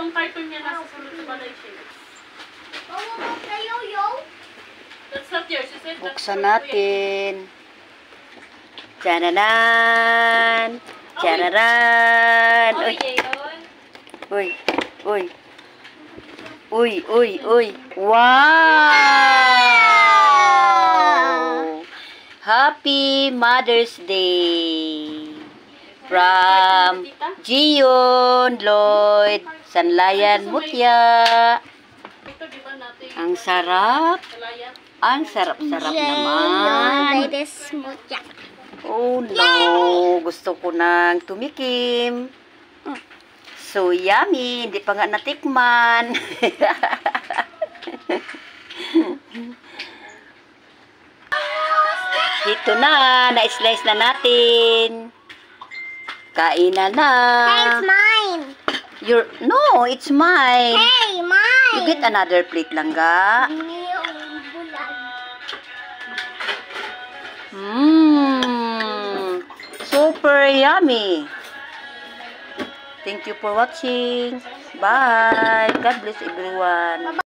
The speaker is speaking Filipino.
Itong cartoon niya nasa sunod sa balay siya. That's not yours. You said that's Buksan natin. Tararan! Tararan! Oh, Uy! yun. Uy! Uy! Uy! Uy! Uy! Wow! Happy Mother's Day! From Gion Lloyd Sanlayan Mutya. Ito, di ba natin? Ang sarap! Kalaya. Ang sarap-sarap naman! Oh no! Gusto ko nang tumikim. So yummy! Hindi pa nga natikman. Ito na! Na-slice na natin. Kainan na. Hey, it's mine. No, it's mine. Hey, mine. You get another plate lang ga. Super yummy. Thank you for watching. Bye. God bless everyone.